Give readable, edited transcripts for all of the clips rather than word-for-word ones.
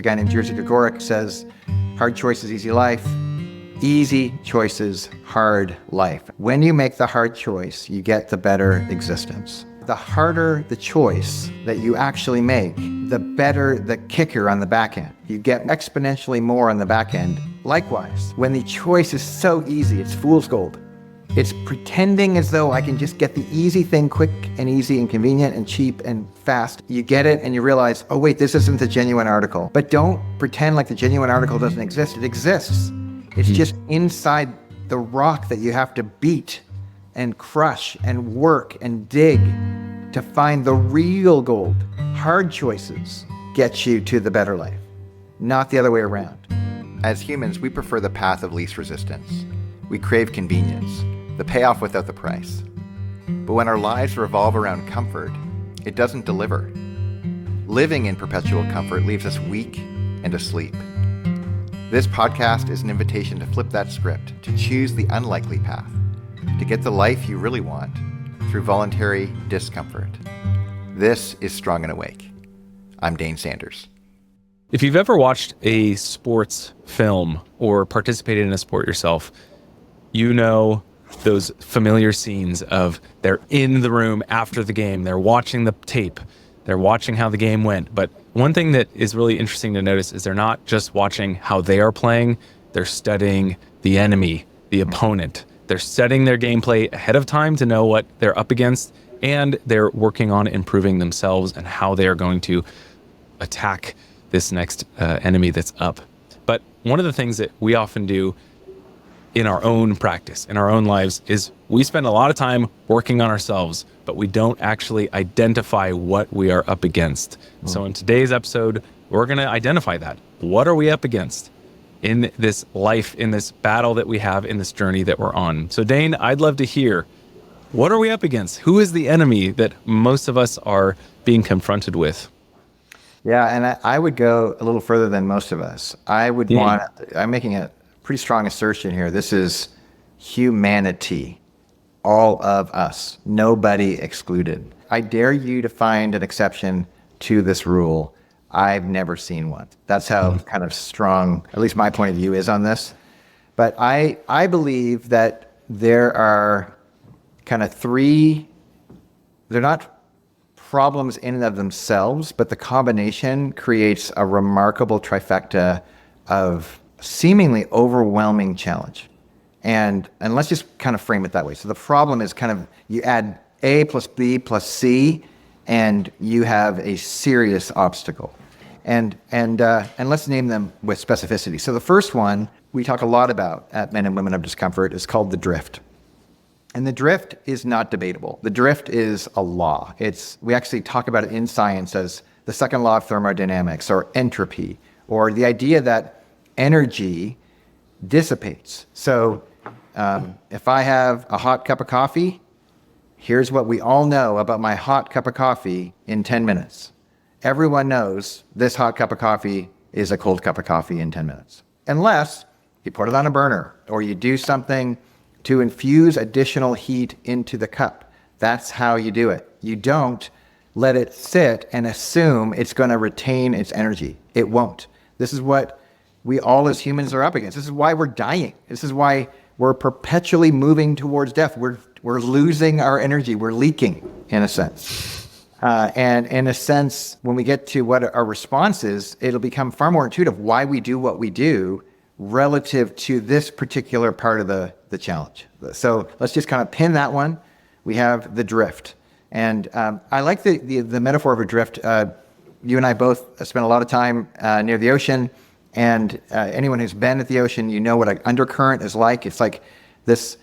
A guy named Jerzy Gregorek says, hard choices, easy life. Easy choices, hard life. When you make the hard choice, you get the better existence. The harder the choice that you actually make, the better the kicker on the back end. You get exponentially more on the back end. Likewise, when the choice is so easy, it's fool's gold. It's pretending as though I can just get the easy thing quick and easy and convenient and cheap and fast. You get it and you realize, oh wait, this isn't the genuine article. But don't pretend like the genuine article doesn't exist. It exists. It's just inside the rock that you have to beat and crush and work and dig to find the real gold. Hard choices get you to the better life, not the other way around. As humans, we prefer the path of least resistance. We crave convenience, the payoff without the price. But when our lives revolve around comfort, it doesn't deliver. Living in perpetual comfort leaves us weak and asleep. This podcast is an invitation to flip that script, to choose the unlikely path, to get the life you really want through voluntary discomfort. This is Strong and Awake. I'm Dane Sanders. If you've ever watched a sports film or participated in a sport yourself, you know those familiar scenes of they're in the room after the game, they're watching the tape, they're watching how the game went. But one thing that is really interesting to notice is they're not just watching how they are playing, they're studying the enemy, the opponent. They're setting their gameplay ahead of time to know what they're up against, and they're working on improving themselves and how they are going to attack this next enemy that's up. But one of the things that we often do in our own practice, in our own lives, is we spend a lot of time working on ourselves, but we don't actually identify what we are up against. So in today's episode, we're going to identify that. What are we up against in this life, in this battle that we have, in this journey that we're on? So Dane, I'd love to hear, what are we up against? Who is the enemy that most of us are being confronted with? Yeah, and I would go a little further than most of us. I'm making a pretty strong assertion here. This is humanity, all of us, nobody excluded. I dare you to find an exception to this rule. I've never seen one. That's how kind of strong, at least my point of view is on this. But I believe that there are kind of three, they're not problems in and of themselves, but the combination creates a remarkable trifecta of seemingly overwhelming challenge. And let's just kind of frame it that way. So the problem is kind of, you add A plus B plus C, and you have a serious obstacle. And let's name them with specificity. So the first one we talk a lot about at Men and Women of Discomfort is called the drift. And the drift is not debatable. The drift is a law. We actually talk about it in science as the second law of thermodynamics, or entropy, or the idea that energy dissipates. So if I have a hot cup of coffee, here's what we all know about my hot cup of coffee in 10 minutes. Everyone knows this hot cup of coffee is a cold cup of coffee in 10 minutes. Unless you put it on a burner or you do something to infuse additional heat into the cup. That's how you do it. You don't let it sit and assume it's going to retain its energy. It won't. This is what we all as humans are up against. This is why we're dying. This is why we're perpetually moving towards death. We're losing our energy. We're leaking, in a sense. And in a sense, when we get to what our response is, it'll become far more intuitive why we do what we do relative to this particular part of the challenge. So let's just kind of pin that one. We have the drift. And I like the metaphor of a drift. You and I both spent a lot of time near the ocean, and anyone who's been at the ocean, you know what an undercurrent is like. It's like this,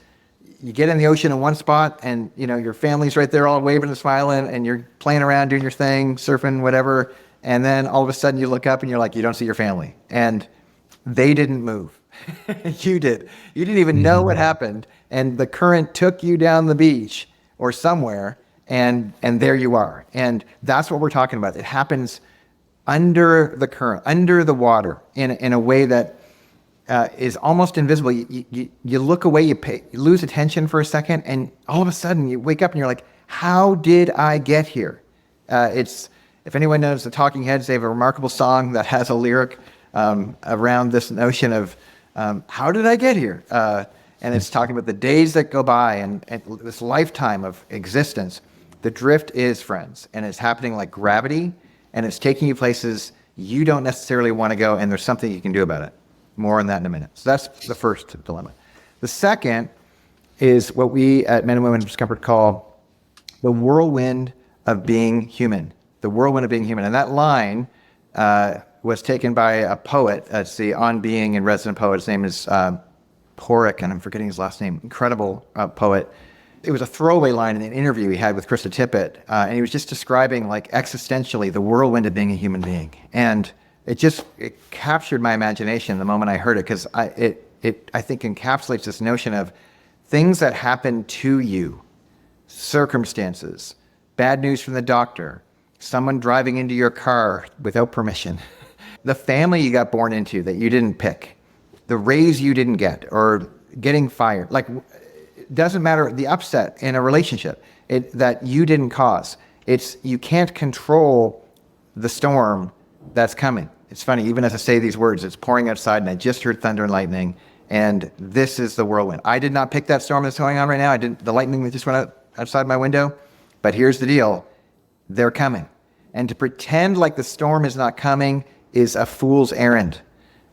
you get in the ocean in one spot, and your family's right there all waving and smiling, and you're playing around, doing your thing, surfing, whatever, and then all of a sudden you look up and you're like, you don't see your family. And they didn't move. You did. You didn't even know what happened, and the current took you down the beach or somewhere, and there you are. And that's what we're talking about. It happens under the current, under the water, in a way that is almost invisible. You look away, you lose attention for a second, and all of a sudden you wake up and you're like, how did I get here? It's If anyone knows the Talking Heads, they have a remarkable song that has a lyric around this notion of how did I get here? And it's talking about the days that go by and this lifetime of existence. The drift is, friends, and it's happening like gravity, and it's taking you places you don't necessarily want to go, and there's something you can do about it. More on that in a minute. So that's the first dilemma. The second is what we at Men and Women of Discomfort call the whirlwind of being human. The whirlwind of being human. And that line was taken by a poet. It's the On Being and resident poet. His name is Porrick, and I'm forgetting his last name. Incredible poet. It was a throwaway line in an interview he had with Krista Tippett, and he was just describing, like, existentially the whirlwind of being a human being. And it captured my imagination the moment I heard it, because it I think encapsulates this notion of things that happen to you, circumstances, bad news from the doctor, someone driving into your car without permission, the family you got born into that you didn't pick, the raise you didn't get, or getting fired. Like, it doesn't matter, the upset in a relationship that you didn't cause. You can't control the storm that's coming. It's funny, even as I say these words, it's pouring outside and I just heard thunder and lightning, and this is the whirlwind. I did not pick that storm that's going on right now. The lightning that just went outside my window. But here's the deal. They're coming. And to pretend like the storm is not coming is a fool's errand.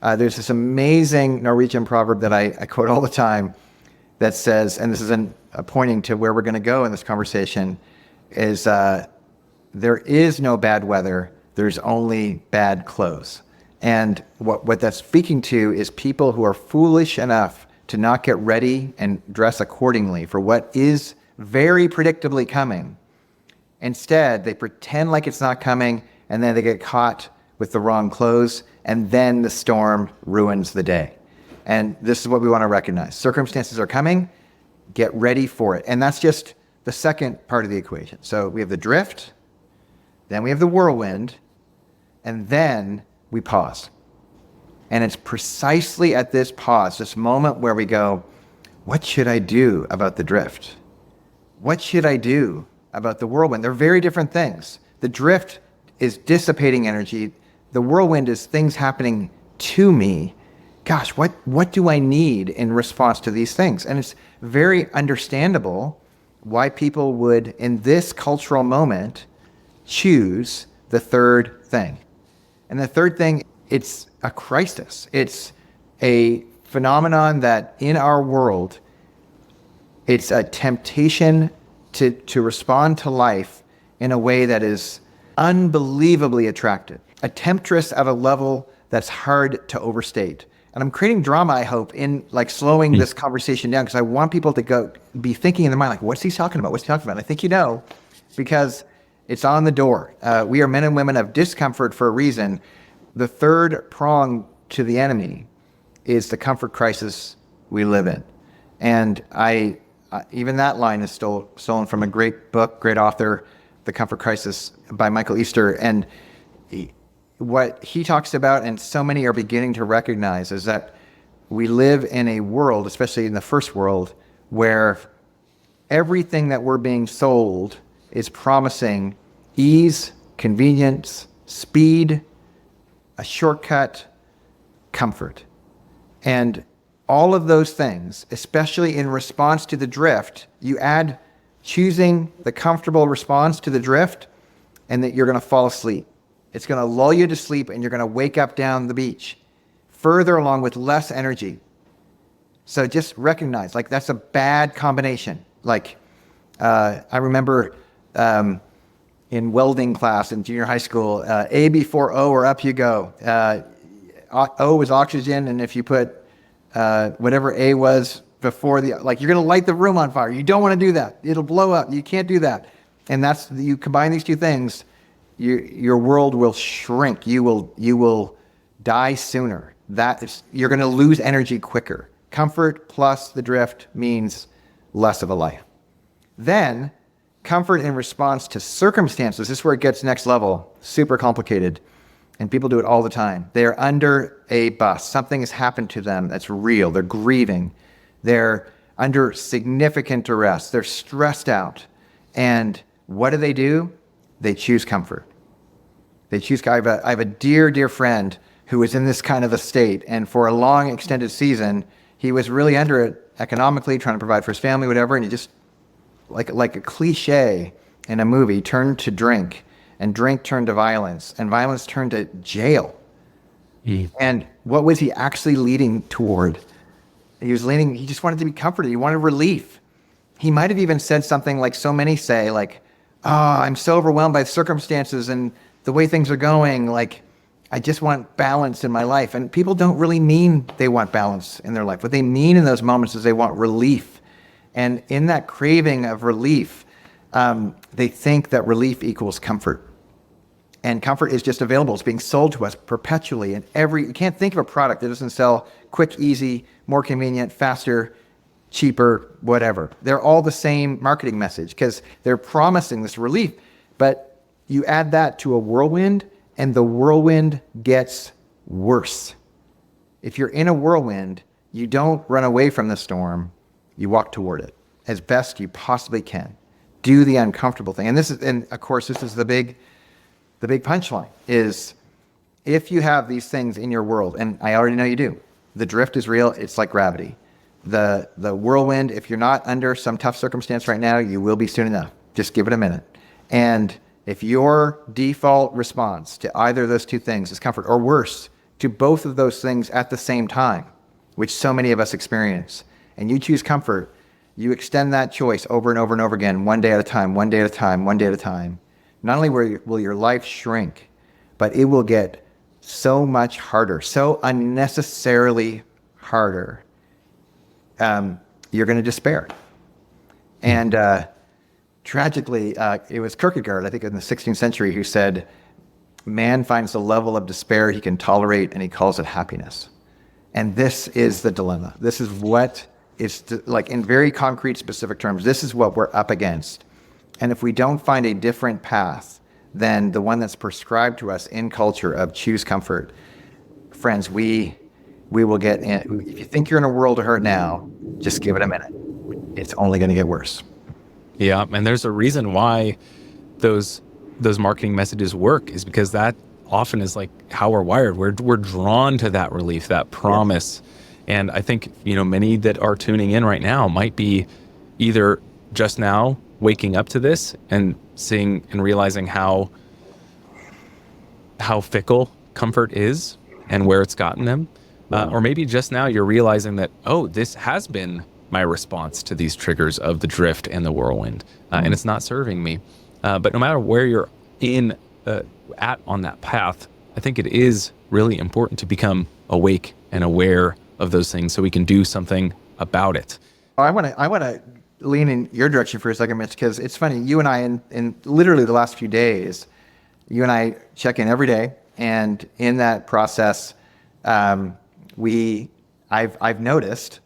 There's this amazing Norwegian proverb that I quote all the time that says, and this is pointing to where we're going to go in this conversation, is there is no bad weather, there's only bad clothes. And what that's speaking to is people who are foolish enough to not get ready and dress accordingly for what is very predictably coming. Instead, they pretend like it's not coming, and then they get caught with the wrong clothes, and then the storm ruins the day. And this is what we want to recognize. Circumstances are coming, get ready for it. And that's just the second part of the equation. So we have the drift, then we have the whirlwind, and then we pause. And it's precisely at this pause, this moment where we go, what should I do about the drift? What should I do about the whirlwind? They're very different things. The drift is dissipating energy. The whirlwind is things happening to me. Gosh, what do I need in response to these things? And it's very understandable why people would, in this cultural moment, choose the third thing. And the third thing, it's a crisis. It's a phenomenon that in our world, it's a temptation to respond to life in a way that is unbelievably attractive. A temptress at a level that's hard to overstate. And I'm creating drama, I hope, in like slowing this conversation down, because I want people to be thinking in their mind, like, what's he talking about? What's he talking about? And I think you know, because it's on the door. We are men and women of discomfort for a reason. The third prong to the enemy is the comfort crisis we live in. And even that line is stolen from a great book, great author, The Comfort Crisis by Michael Easter. And what he talks about, and so many are beginning to recognize, is that we live in a world, especially in the first world, where everything that we're being sold is promising ease, convenience, speed, a shortcut, comfort. And all of those things, especially in response to the drift, you add choosing the comfortable response to the drift, and that you're going to fall asleep. It's going to lull you to sleep, and you're going to wake up down the beach, further along with less energy. So just recognize, like, that's a bad combination. Like, I remember in welding class in junior high school, A before O, or up you go. O was oxygen, and if you put whatever A was before you're going to light the room on fire. You don't want to do that. It'll blow up. You can't do that. And you combine these two things, your world will shrink. You will die sooner. You're going to lose energy quicker. Comfort plus the drift means less of a life. Then, comfort in response to circumstances. This is where it gets next level, super complicated. And people do it all the time. They're under a bus. Something has happened to them that's real. They're grieving. They're under significant duress. They're stressed out. And what do? They choose comfort. They choose. I have a dear, dear friend who was in this kind of a state, and for a long, extended season, he was really under it economically, trying to provide for his family, whatever, and he just, like a cliche in a movie, turned to drink, and drink turned to violence, and violence turned to jail. And what was he actually leading toward? He just wanted to be comforted. He wanted relief. He might have even said something like so many say, like, oh, I'm so overwhelmed by the circumstances and the way things are going. Like, I just want balance in my life. And people don't really mean they want balance in their life. What they mean in those moments is they want relief. And in that craving of relief, they think that relief equals comfort. And comfort is just available. It's being sold to us perpetually. And you can't think of a product that doesn't sell quick, easy, more convenient, faster, cheaper, whatever. They're all the same marketing message because they're promising this relief. But you add that to a whirlwind, and the whirlwind gets worse. If you're in a whirlwind, you don't run away from the storm. You walk toward it as best you possibly can. Do the uncomfortable thing. And of course, this is the big punchline is if you have these things in your world, and I already know you do, the drift is real. It's like gravity. The whirlwind, if you're not under some tough circumstance right now, you will be soon enough. Just give it a minute. And if your default response to either of those two things is comfort, or worse, to both of those things at the same time, which so many of us experience, and you choose comfort, you extend that choice over and over and over again, one day at a time, one day at a time, one day at a time. Not only will your life shrink, but it will get so much harder, so unnecessarily harder. You're going to despair. And tragically, it was Kierkegaard, I think in the 16th century, who said, man finds a level of despair he can tolerate, and he calls it happiness. And this is the dilemma. This is what is, like in very concrete, specific terms, this is what we're up against. And if we don't find a different path than the one that's prescribed to us in culture of choose comfort, friends, we will get in. If you think you're in a world of hurt now, just give it a minute. It's only going to get worse. Yeah, and there's a reason why those marketing messages work, is because that often is like how we're wired. We're drawn to that relief, that promise. Yes. And I think, many that are tuning in right now might be either just now waking up to this and seeing and realizing how fickle comfort is and where it's gotten them. Or maybe just now you're realizing that, this has been my response to these triggers of the drift and the whirlwind, and it's not serving me. But no matter where you're at on that path, I think it is really important to become awake and aware of those things so we can do something about it. I want to lean in your direction for a second, Mitch, because it's funny. You and I, in literally the last few days, you and I check in every day, and in that process, I've noticed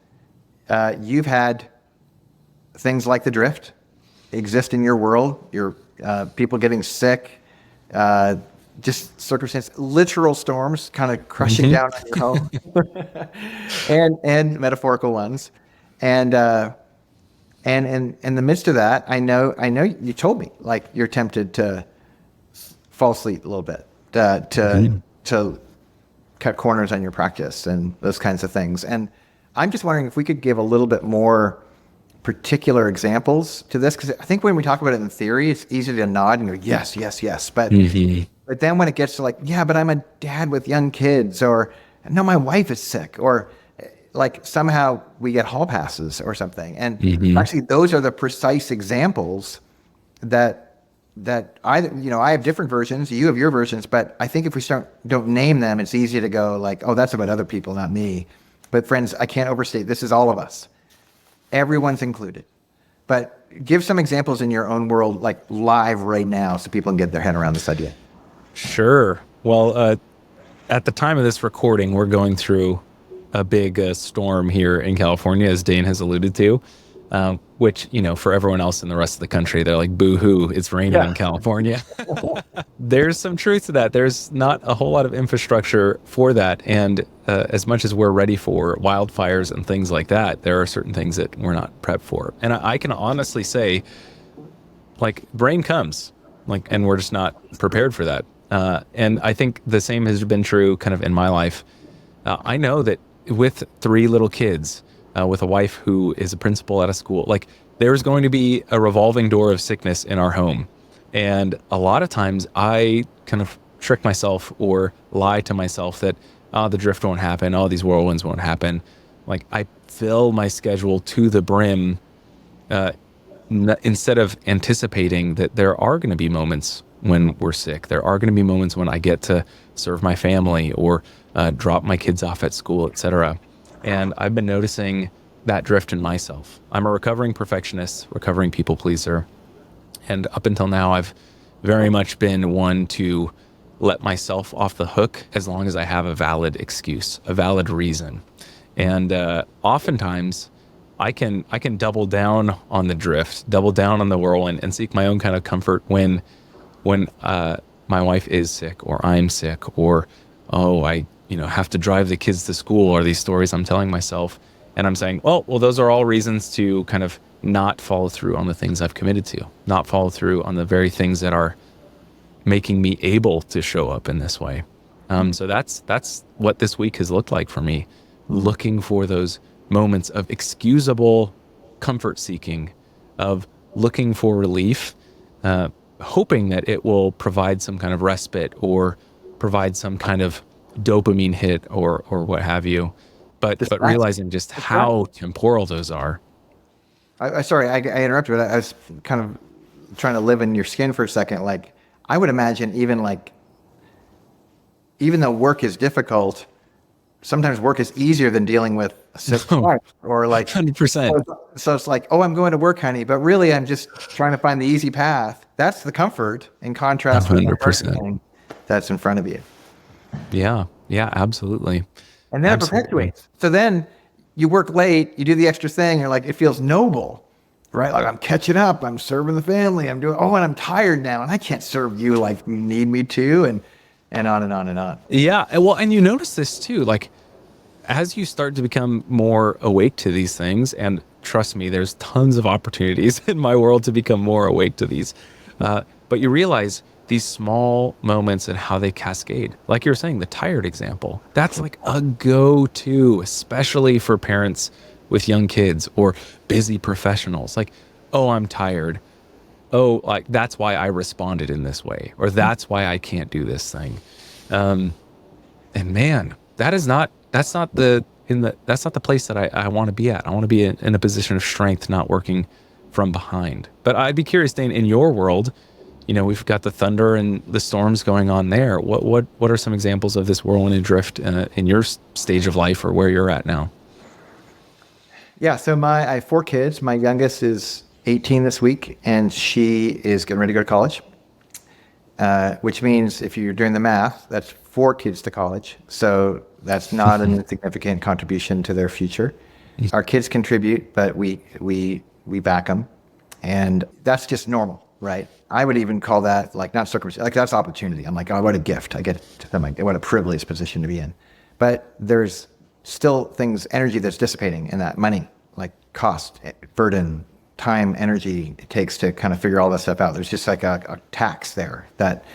you've had things like the drift exist in your world. Your people getting sick, just circumstance, literal storms kind of crushing down on your home, and metaphorical ones, and in the midst of that, I know you told me like you're tempted to fall asleep a little bit, to cut corners on your practice and those kinds of things. And I'm just wondering if we could give a little bit more particular examples to this, because I think when we talk about it in theory, it's easy to nod and go, yes, yes, yes. But then when it gets to like, yeah, but I'm a dad with young kids, or no, my wife is sick, or like somehow we get hall passes or something. And actually those are the precise examples that I have different versions, you have your versions, but I think if we don't name them, it's easy to go like, oh, that's about other people, not me. But friends, I can't overstate, this is all of us. Everyone's included. But give some examples in your own world, like live right now, so people can get their head around this idea. Sure. Well, at the time of this recording, we're going through a big storm here in California, as Dane has alluded to, which, for everyone else in the rest of the country, they're like, boo-hoo, it's raining in California. There's some truth to that. There's not a whole lot of infrastructure for that. And as much as we're ready for wildfires and things like that, there are certain things that we're not prepped for. And I can honestly say, like, rain comes, and we're just not prepared for that. And I think the same has been true kind of in my life. I know that with 3 little kids, with a wife who is a principal at a school, like there's going to be a revolving door of sickness in our home. And a lot of times I kind of trick myself or lie to myself that, the drift won't happen. Oh, these whirlwinds won't happen. Like I fill my schedule to the brim, instead of anticipating that there are going to be moments when we're sick. There are going to be moments when I get to serve my family or drop my kids off at school, etc. And I've been noticing that drift in myself. I'm a recovering perfectionist, recovering people pleaser. And up until now, I've very much been one to let myself off the hook as long as I have a valid excuse, a valid reason. And oftentimes, I can double down on the drift, double down on the whirlwind, and seek my own kind of comfort when my wife is sick, or I'm sick, or I have to drive the kids to school, or these stories I'm telling myself, and I'm saying, well, those are all reasons to kind of not follow through on the things I've committed to, not follow through on the very things that are making me able to show up in this way. So that's what this week has looked like for me, looking for those moments of excusable comfort seeking, of looking for relief, hoping that it will provide some kind of respite or provide some kind of dopamine hit or what have you, but realizing just how temporal those are. Sorry, I interrupted, but I was kind of trying to live in your skin for a second. Like, I would imagine even though work is difficult, sometimes work is easier than dealing with a sick wife, or like 100%. So it's like, oh, I'm going to work, honey, but really I'm just trying to find the easy path. That's the comfort in contrast with the 100%. that's in front of you. Yeah, absolutely. And then it perpetuates. So then you work late, you do the extra thing, you're like, it feels noble, right? Like, I'm catching up, I'm serving the family, and I'm tired now, and I can't serve you like you need me to, and on and on and on. Yeah, well, and you notice this too, like as you start to become more awake to these things, and trust me, there's tons of opportunities in my world to become more awake to these, but you realize these small moments and how they cascade. Like you were saying, the tired example, that's like a go-to, especially for parents with young kids or busy professionals. Like, oh, I'm tired. Oh, like that's why I responded in this way, or that's why I can't do this thing. And man, that's not the place that I want to be at. I want to be in a position of strength, not working from behind. But I'd be curious, Dane, in your world, we've got the thunder and the storms going on there. What are some examples of this whirlwind and drift in your stage of life, or where you're at now? Yeah, so I have 4 kids. My youngest is 18 this week, and she is getting ready to go to college, which means if you're doing the math, that's 4 kids to college. So that's not an insignificant contribution to their future. Our kids contribute, but we back them, and that's just normal, right? I would even call that like not circumstance, like that's opportunity. I'm like, oh, what a gift I get to them. What a privileged position to be in. But there's still energy that's dissipating in that money, like cost, burden, time, energy it takes to kind of figure all that stuff out. There's just like a tax there that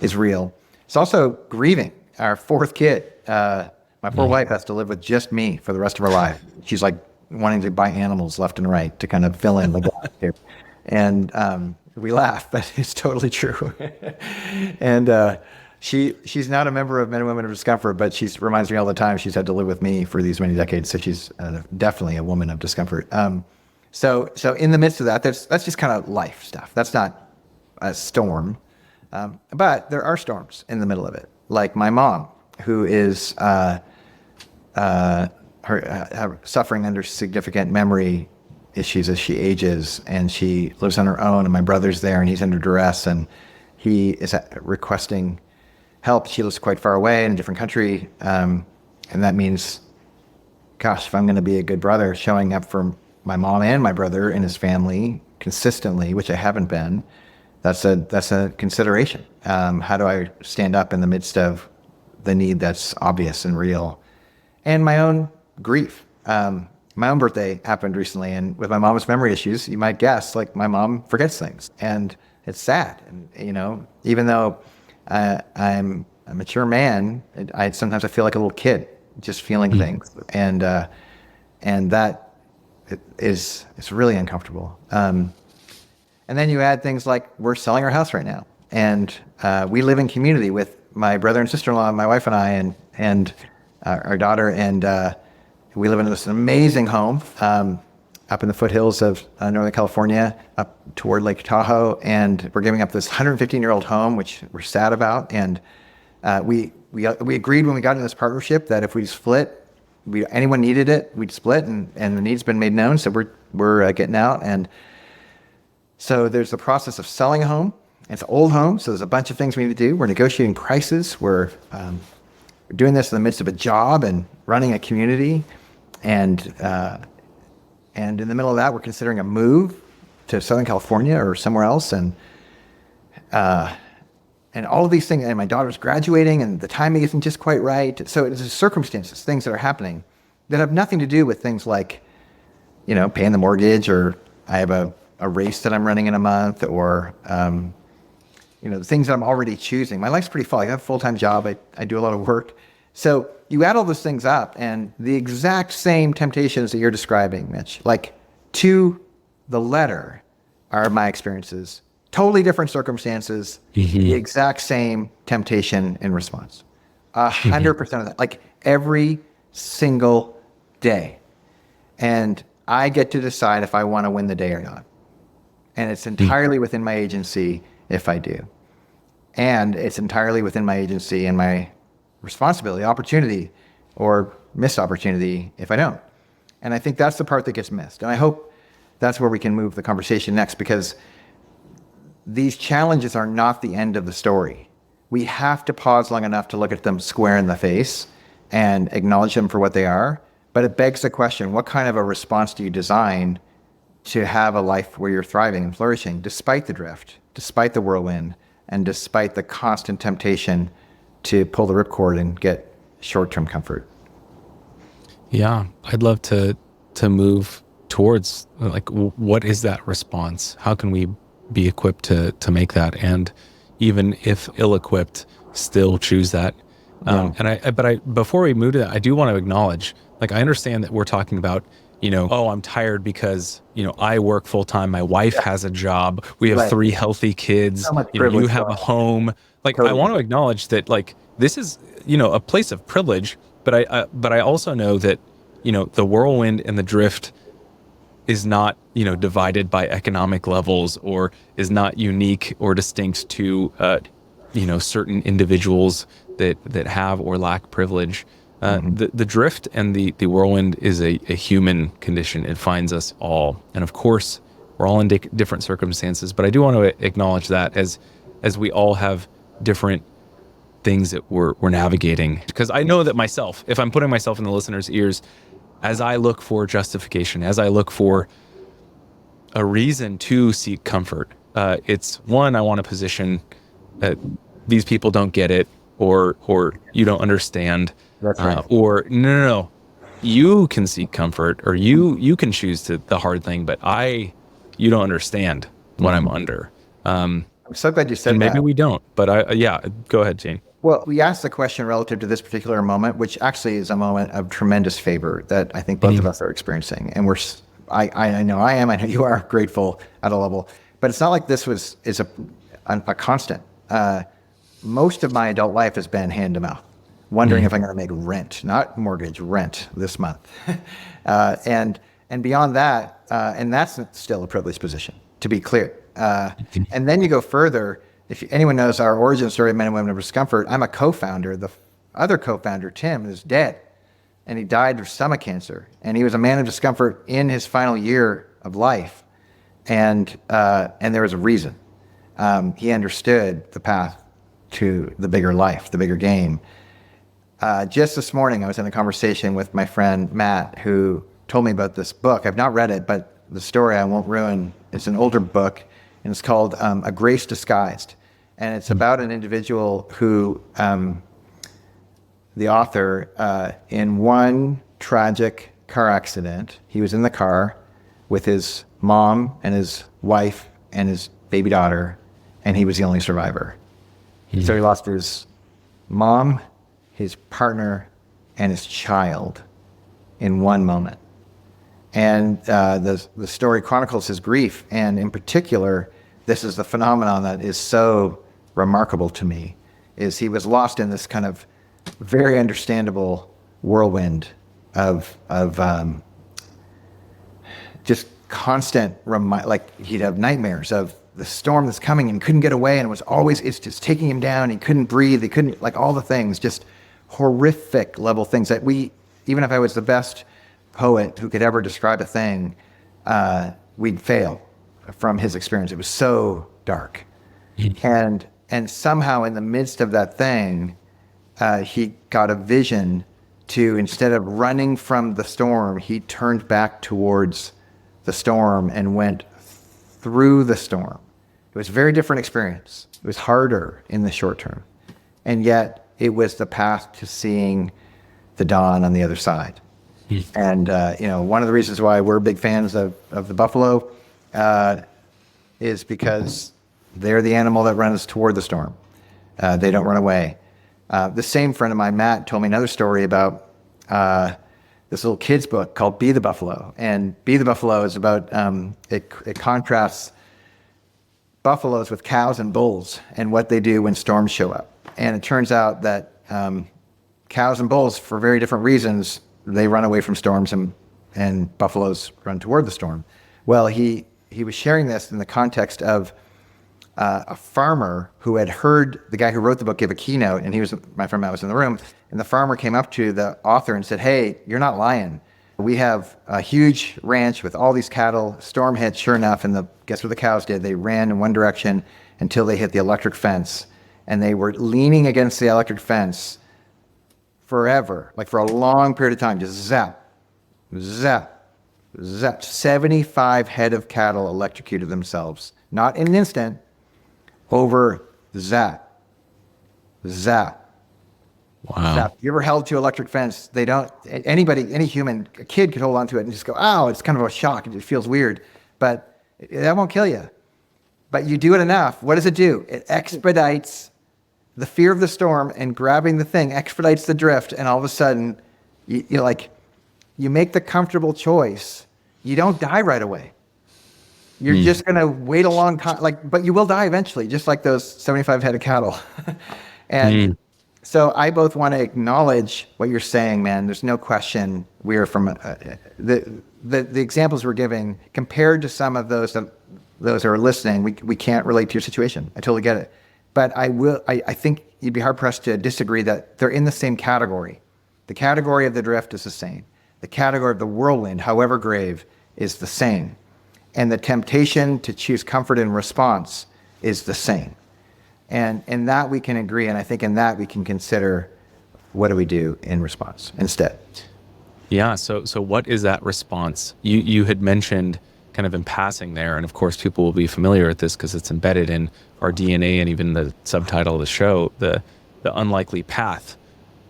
is real. It's also grieving. Our 4th kid, my poor wife has to live with just me for the rest of her life. She's like wanting to buy animals left and right to kind of fill in the gap here. And we laugh, but it's totally true. And she's not a member of Men and Women of Discomfort, but she reminds me all the time she's had to live with me for these many decades. So she's definitely a woman of discomfort. So in the midst of that, that's just kind of life stuff. That's not a storm. But there are storms in the middle of it. Like my mom, who is suffering under significant memory issues as she ages, and she lives on her own, and my brother's there, and he's under duress, and he is requesting help. She lives quite far away in a different country, and that means, gosh, if I'm going to be a good brother, showing up for my mom and my brother and his family consistently, which I haven't been, that's a consideration. How do I stand up in the midst of the need that's obvious and real, and my own grief? My own birthday happened recently, and with my mom's memory issues, you might guess, like my mom forgets things, and it's sad. And even though I'm a mature man. Sometimes I feel like a little kid, just feeling things, and that is really uncomfortable. And then you add things like we're selling our house right now, and we live in community with my brother and sister-in-law, my wife and I, and our daughter, and we live in this amazing home up in the foothills of Northern California, up toward Lake Tahoe, and we're giving up this 115-year-old home, which we're sad about. And we agreed when we got into this partnership that if we split, anyone needed it, we'd split, and the need's been made known, so we're getting out. And so there's the process of selling a home. It's an old home, so there's a bunch of things we need to do. We're negotiating prices. We're doing this in the midst of a job and running a community, and in the middle of that, we're considering a move to Southern California or somewhere else, and all of these things. And my daughter's graduating, and the timing isn't just quite right. So it's circumstances, things that are happening that have nothing to do with things like, paying the mortgage, or I have a race that I'm running in a month, or the things that I'm already choosing. My life's pretty full. I have a full-time job. I do a lot of work. So you add all those things up, and the exact same temptations that you're describing, Mitch, like to the letter, are my experiences. Totally different circumstances, the exact same temptation in response. 100% of that, like every single day. And I get to decide if I want to win the day or not. And it's entirely within my agency if I do. And it's entirely within my agency and my responsibility, opportunity, or missed opportunity if I don't. And I think that's the part that gets missed. And I hope that's where we can move the conversation next, because these challenges are not the end of the story. We have to pause long enough to look at them square in the face and acknowledge them for what they are. But it begs the question, what kind of a response do you design to have a life where you're thriving and flourishing, despite the drift, despite the whirlwind, and despite the constant temptation to pull the ripcord and get short-term comfort? Yeah, I'd love to move towards, like, what is that response? How can we be equipped to make that? And even if ill-equipped, still choose that. But before we move to that, I do want to acknowledge, like, I understand that we're talking about, I'm tired because, I work full time. My wife has a job. We have 3 healthy kids. So much You privilege have a home. Like, Totally. I want to acknowledge that, like, this is, a place of privilege, but I also know that, the whirlwind and the drift is not, divided by economic levels, or is not unique or distinct to, certain individuals that have or lack privilege. The drift and the whirlwind is a human condition. It finds us all. And of course, we're all in different circumstances, but I do want to acknowledge that as we all have different things that we're navigating. Because I know that myself, if I'm putting myself in the listener's ears, as I look for justification, as I look for a reason to seek comfort, it's one, I want to position that these people don't get it, or you don't understand. That's right. Or no, you can seek comfort, or you can choose the hard thing, but you don't understand what I'm under. I'm so glad you said and maybe that. we don't, but go ahead, Jane. Well, we asked the question relative to this particular moment, which actually is a moment of tremendous favor that I think both of us are experiencing. And I know I am, I know you are grateful at a level, but it's not like this is a constant. Most of my adult life has been hand to mouth, wondering if I'm going to make rent, not mortgage, rent this month. And beyond that, and that's still a privileged position, to be clear. And then you go further. If anyone knows our origin story of Men and Women of Discomfort, I'm a co-founder. The other co-founder, Tim, is dead, and he died of stomach cancer. And he was a man of discomfort in his final year of life, and there was a reason. He understood the path to the bigger life, the bigger game. Just this morning, I was in a conversation with my friend Matt, who told me about this book. I've not read it, but the story I won't ruin. It's an older book, and it's called A Grace Disguised. And it's about an individual who, the author, in one tragic car accident, he was in the car with his mom and his wife and his baby daughter, and he was the only survivor. So he lost his mom, his partner, and his child in one moment. And the story chronicles his grief. And in particular, this is the phenomenon that is so remarkable to me, is he was lost in this kind of very understandable whirlwind of just constant, like he'd have nightmares of the storm that's coming and couldn't get away, and it's just taking him down. He couldn't breathe. He couldn't, like all the things, just horrific level things that even if I was the best poet who could ever describe a thing, we'd fail from his experience. It was so dark. And somehow in the midst of that thing, he got a vision to, instead of running from the storm, he turned back towards the storm and went through the storm. It was a very different experience. It was harder in the short term. And yet it was the path to seeing the dawn on the other side. And, one of the reasons why we're big fans of the buffalo is because they're the animal that runs toward the storm. They don't run away. The same friend of mine, Matt, told me another story about this little kid's book called Be the Buffalo. And Be the Buffalo is about, it contrasts buffaloes with cows and bulls and what they do when storms show up. And it turns out that cows and bulls, for very different reasons, they run away from storms, and buffaloes run toward the storm. Well, he was sharing this in the context of a farmer who had heard the guy who wrote the book give a keynote, and my friend Matt was in the room, and the farmer came up to the author and said, "Hey, you're not lying. We have a huge ranch with all these cattle. Storm hit, sure enough, and guess what the cows did? They ran in one direction until they hit the electric fence, and they were leaning against the electric fence forever, like for a long period of time, just zap, zap, zap. 75 head of cattle electrocuted themselves, not in an instant, over zap, zap." Wow. Zap. You ever held to electric fence? Any human, a kid could hold onto it and just go, "Ow," it's kind of a shock. It feels weird, but that won't kill you. But you do it enough. What does it do? It expedites the fear of the storm, and grabbing the thing expedites the drift. And all of a sudden, you make the comfortable choice. You don't die right away. You're just going to wait a long time, but you will die eventually, just like those 75 head of cattle. And so I both want to acknowledge what you're saying, man. There's no question we're from the examples we're giving compared to some of those who are listening. We can't relate to your situation. I totally get it. But I think you'd be hard pressed to disagree that they're in the same category. The category of the drift is the same. The category of the whirlwind, however grave, is the same. And the temptation to choose comfort in response is the same. And in that we can agree, and I think in that we can consider, what do we do in response instead? Yeah, so what is that response? You had mentioned kind of in passing there, and of course people will be familiar with this because it's embedded in our DNA and even the subtitle of the show, the unlikely path.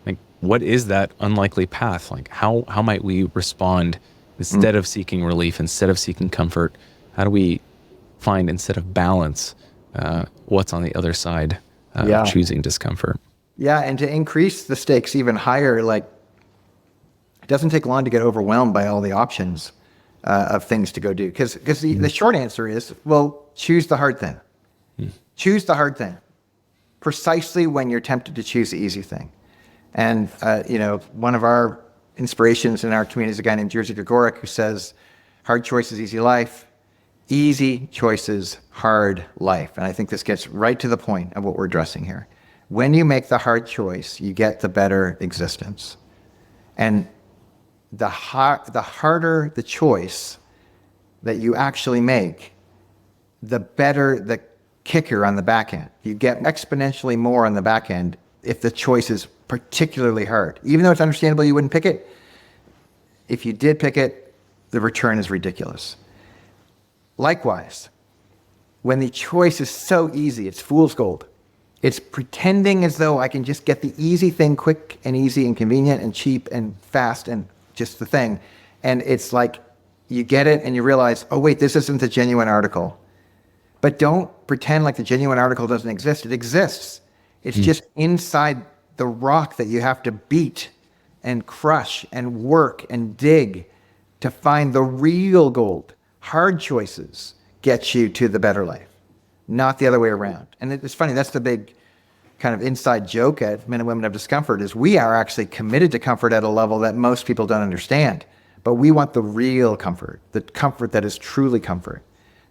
Like, what is that unlikely path? Like, how might we respond instead of seeking relief, instead of seeking comfort? How do we find, instead of balance, what's on the other side of choosing discomfort? Yeah, and to increase the stakes even higher, it doesn't take long to get overwhelmed by all the options of things to go do. Because the short answer is, well, choose the hard thing. Choose the hard thing precisely when you're tempted to choose the easy thing. And, one of our inspirations in our community is a guy named Jerzy Gregorek, who says, hard choices, easy life. Easy choices, hard life. And I think this gets right to the point of what we're addressing here. When you make the hard choice, you get the better existence. And the harder the choice that you actually make, the better the kicker on the back end. You get exponentially more on the back end if the choice is particularly hard. Even though it's understandable you wouldn't pick it, if you did pick it, the return is ridiculous. Likewise, when the choice is so easy, it's fool's gold. It's pretending as though I can just get the easy thing quick and easy and convenient and cheap and fast and just the thing. And it's like you get it and you realize, oh wait, this isn't the genuine article. But don't pretend like the genuine article doesn't exist. It exists. It's just inside the rock that you have to beat and crush and work and dig to find the real gold. Hard choices get you to the better life, not the other way around. And it's funny, that's the big kind of inside joke at Men and Women of Discomfort, is we are actually committed to comfort at a level that most people don't understand. But we want the real comfort, the comfort that is truly comfort,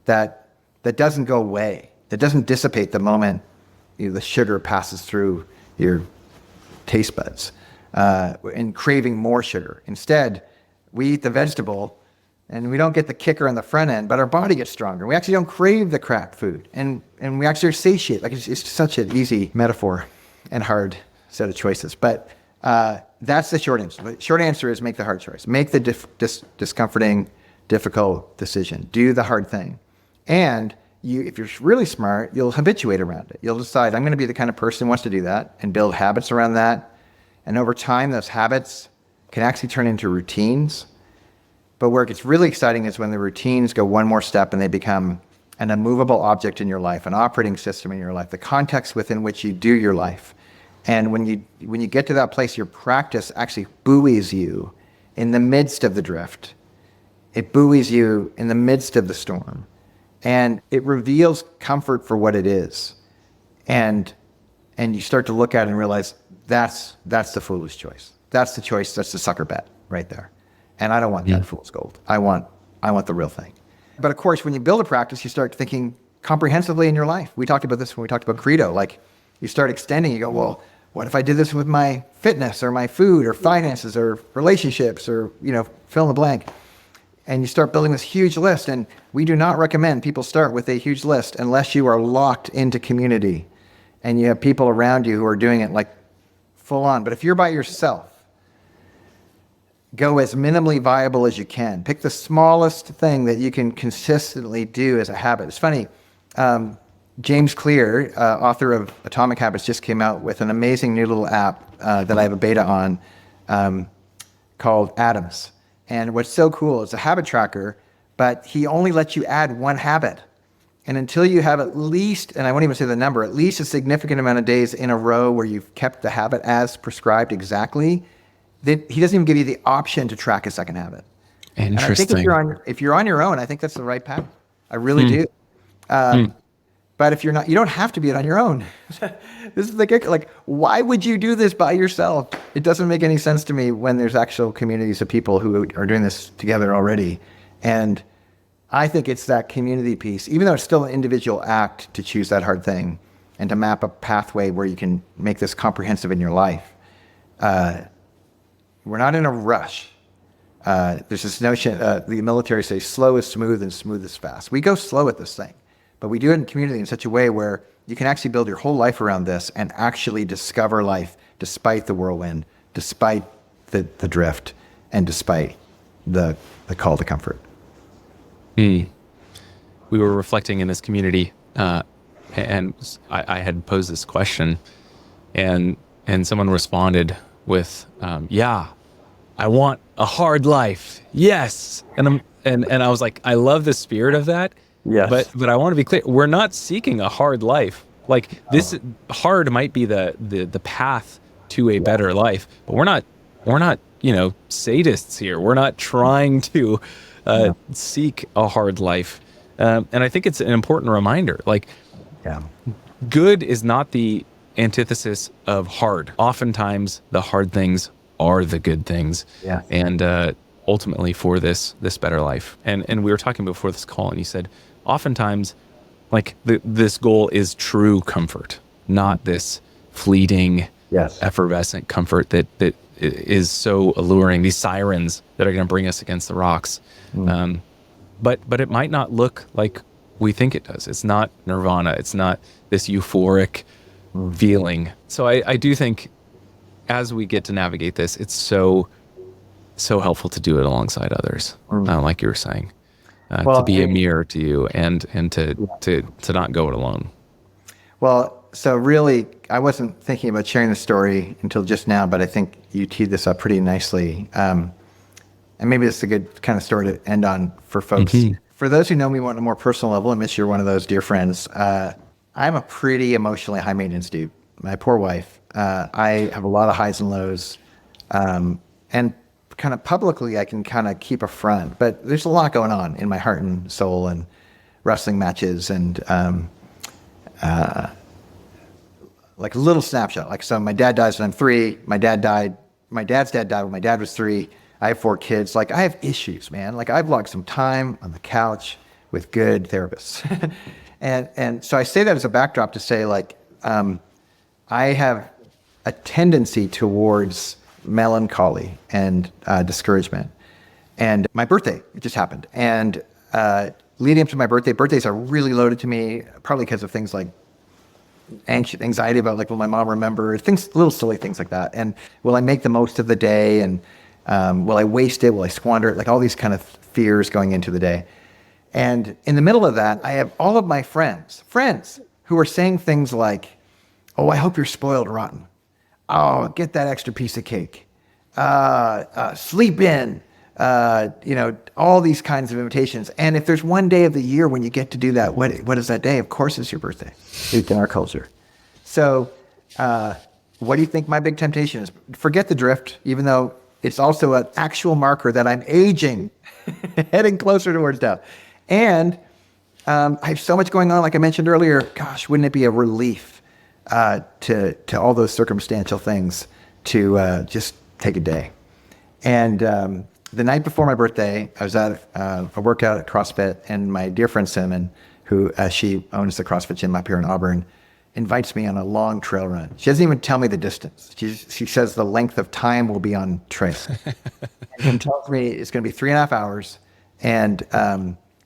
that doesn't go away, that doesn't dissipate the moment the sugar passes through your taste buds, and craving more sugar. Instead, we eat the vegetable and we don't get the kicker on the front end, but our body gets stronger. We actually don't crave the crap food, and we actually are satiate. Like it's such an easy metaphor and hard set of choices. But that's the short answer. The short answer is make the hard choice. Make the discomforting, difficult decision. Do the hard thing. And if you're really smart, you'll habituate around it. You'll decide, I'm going to be the kind of person who wants to do that, and build habits around that. And over time, those habits can actually turn into routines. But where it gets really exciting is when the routines go one more step and they become an immovable object in your life, an operating system in your life, the context within which you do your life. And when you get to that place, your practice actually buoys you in the midst of the drift. It buoys you in the midst of the storm. And it reveals comfort for what it is. And you start to look at it and realize that's the foolish choice. That's the choice, that's the sucker bet right there. And I don't want that fool's gold. I want the real thing. But of course, when you build a practice, you start thinking comprehensively in your life. We talked about this when we talked about Credo. Like, you start extending, you go, well, what if I did this with my fitness or my food or finances or relationships or, fill in the blank. And you start building this huge list. And we do not recommend people start with a huge list unless you are locked into community and you have people around you who are doing it like full on. But if you're by yourself, go as minimally viable as you can. Pick the smallest thing that you can consistently do as a habit. It's funny, James Clear, author of Atomic Habits, just came out with an amazing new little app that I have a beta on called Atoms. And what's so cool, it's a habit tracker, but he only lets you add one habit. And until you have at least, and I won't even say the number, at least a significant amount of days in a row where you've kept the habit as prescribed exactly, then he doesn't even give you the option to track a second habit. Interesting. And I think if you're on your own, I think that's the right path. I really do. But if you're not, you don't have to be on your own. This is the kicker. Like, why would you do this by yourself? It doesn't make any sense to me when there's actual communities of people who are doing this together already. And I think it's that community piece, even though it's still an individual act to choose that hard thing and to map a pathway where you can make this comprehensive in your life. We're not in a rush. There's this notion, the military says slow is smooth and smooth is fast. We go slow at this thing, but we do it in community in such a way where you can actually build your whole life around this and actually discover life despite the whirlwind, despite the drift, and despite the call to comfort. We were reflecting in this community, and I had posed this question, and someone responded with, yeah, I want a hard life. Yes. And I was like, I love the spirit of that. Yes. But I want to be clear. We're not seeking a hard life. Like this hard might be the path to a better life, but we're not, sadists here. We're not trying to seek a hard life. And I think it's an important reminder, like good is not the antithesis of hard. Oftentimes the hard things are the good things. Yeah. And ultimately for this better life. And we were talking before this call, and you said oftentimes like this goal is true comfort, not this fleeting, effervescent comfort that is so alluring, these sirens that are going to bring us against the rocks. But it might not look like we think it does. It's not nirvana. It's not this euphoric feeling. So I do think as we get to navigate this, it's so helpful to do it alongside others, like you were saying, to be a mirror to you and to not go it alone. Well, so really, I wasn't thinking about sharing the story until just now, but I think you teed this up pretty nicely. And maybe this is a good kind of story to end on for folks. Mm-hmm. For those who know me on a more personal level, and Mitch, you're one of those dear friends, I'm a pretty emotionally high maintenance dude. my poor wife. I have a lot of highs and lows, and kind of publicly I can kind of keep a front, but there's a lot going on in my heart and soul, and wrestling matches, and like a little snapshot. Like, so my dad dies when I'm 3. My dad's dad died when my dad was 3. I have 4 kids. Like, I have issues, man. Like, I've logged some time on the couch with good therapists. and so I say that as a backdrop to say, like, I have a tendency towards melancholy and discouragement. And my birthday, it just happened. And leading up to my birthdays are really loaded to me, probably because of things like anxiety about, like, will my mom remember, things, little silly things like that. And will I make the most of the day? And will I waste it? Will I squander it? Like, all these kind of fears going into the day. And in the middle of that, I have all of my friends who are saying things like, oh, I hope you're spoiled rotten. Oh, get that extra piece of cake. Sleep in. All these kinds of invitations. And if there's one day of the year when you get to do that, what is that day? Of course, it's your birthday. It's in our culture. So, what do you think my big temptation is? Forget the drift, even though it's also an actual marker that I'm aging, heading closer towards death. And I have so much going on, like I mentioned earlier. Gosh, wouldn't it be a relief to all those circumstantial things to just take a day? And the night before my birthday, I was at a workout at CrossFit, and my dear friend Simon, who she owns the CrossFit gym up here in Auburn, invites me on a long trail run. She doesn't even tell me the distance. She says the length of time will be on trail. And tells me it's going to be 3.5 hours, and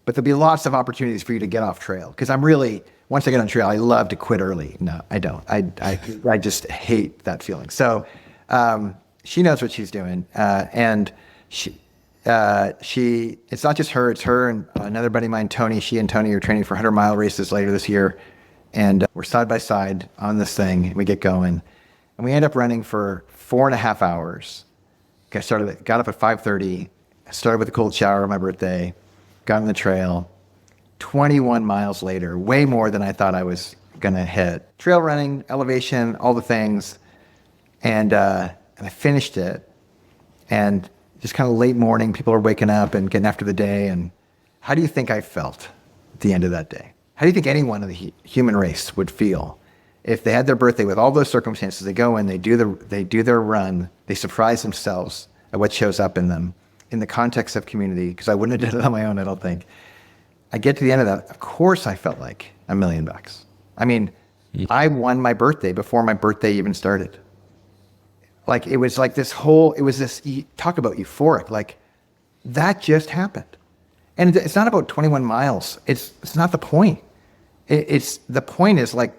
but there'll be lots of opportunities for you to get off trail. Because I'm really, once I get on trail, I love to quit early. No, I don't. I just hate that feeling. So she knows what she's doing, and she it's not just her, it's her and another buddy of mine, Tony. She and Tony are training for 100-mile races later this year, and we're side by side on this thing, and we get going, and we end up running for 4.5 hours. Got up at 5:30, started with a cold shower on my birthday, got on the trail. 21 miles later, way more than I thought I was gonna hit. Trail running, elevation, all the things, and I finished it, and just kind of late morning, people are waking up and getting after the day. And how do you think I felt at the end of that day? How do you think anyone in the human race would feel if they had their birthday with all those circumstances? They go in, they do their run, they surprise themselves at what shows up in them in the context of community, because I wouldn't have done it on my own, I don't think. I get to the end of that, of course I felt like $1 million. I mean, I won my birthday before my birthday even started. Like, it was like this, talk about euphoric, like, that just happened. And it's not about 21 miles. It's not the point. The point is, like,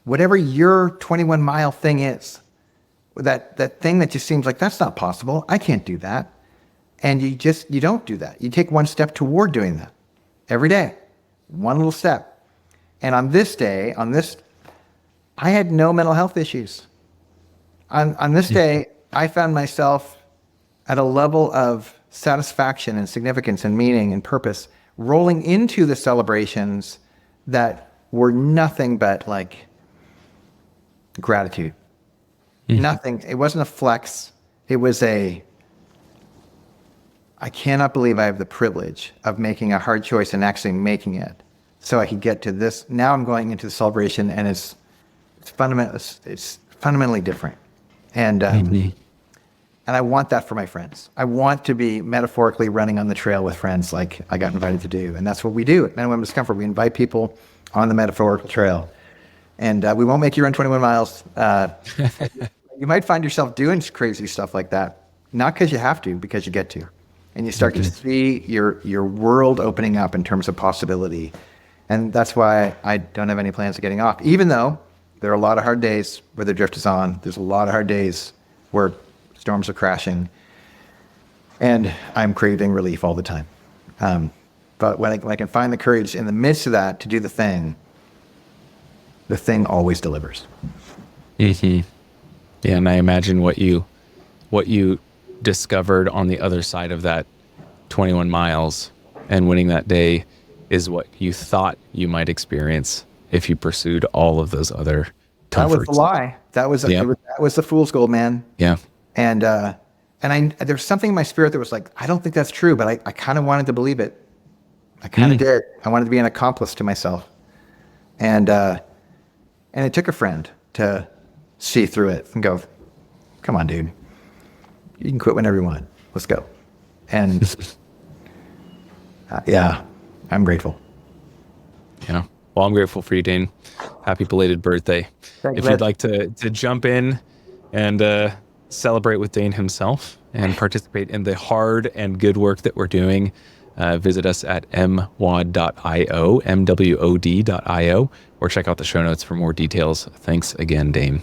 whatever your 21 mile thing is, that thing that just seems like that's not possible. I can't do that. And you don't do that. You take one step toward doing that every day, one little step. And on this day, I had no mental health issues. On this day, I found myself at a level of satisfaction and significance and meaning and purpose, rolling into the celebrations that were nothing but, like, gratitude. Nothing. It wasn't a flex. It was I cannot believe I have the privilege of making a hard choice and actually making it so I could get to this. Now I'm going into the celebration, and it's fundamentally different. And I want that for my friends. I want to be metaphorically running on the trail with friends like I got invited to do. And that's what we do at Men and Women Discomfort. We invite people on the metaphorical trail. And we won't make you run 21 miles. You might find yourself doing crazy stuff like that, not because you have to, because you get to. And you start to see your world opening up in terms of possibility. And that's why I don't have any plans of getting off, even though there are a lot of hard days where the drift is on. There's a lot of hard days where storms are crashing, and I'm craving relief all the time. But when I can find the courage in the midst of that to do the thing always delivers. Yeah, and I imagine what you discovered on the other side of that 21 miles and winning that day is what you thought you might experience if you pursued all of those other comforts. That was the lie. That was Yep. that was the fool's gold, man. Yeah. And there's something in my spirit that was like, I don't think that's true, but I kind of wanted to believe it. I kind of did. I wanted to be an accomplice to myself. And it took a friend to see through it and go, come on, dude. You can quit whenever you want. Let's go. And yeah, I'm grateful. Yeah. Well, I'm grateful for you, Dane. Happy belated birthday. Thanks, If man. you'd like to jump in and celebrate with Dane himself and participate in the hard and good work that we're doing, visit us at MWOD.io, MWOD.io, or check out the show notes for more details. Thanks again, Dane.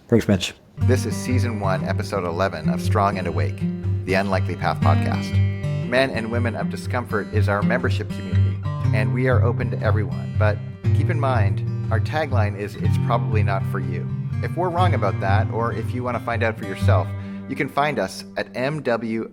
Thanks, Mitch. This is Season 1, Episode 11 of Strong and Awake, the Unlikely Path podcast. Men and Women of Discomfort is our membership community, and we are open to everyone. But keep in mind, our tagline is, it's probably not for you. If we're wrong about that, or if you want to find out for yourself, you can find us at MWOD.io.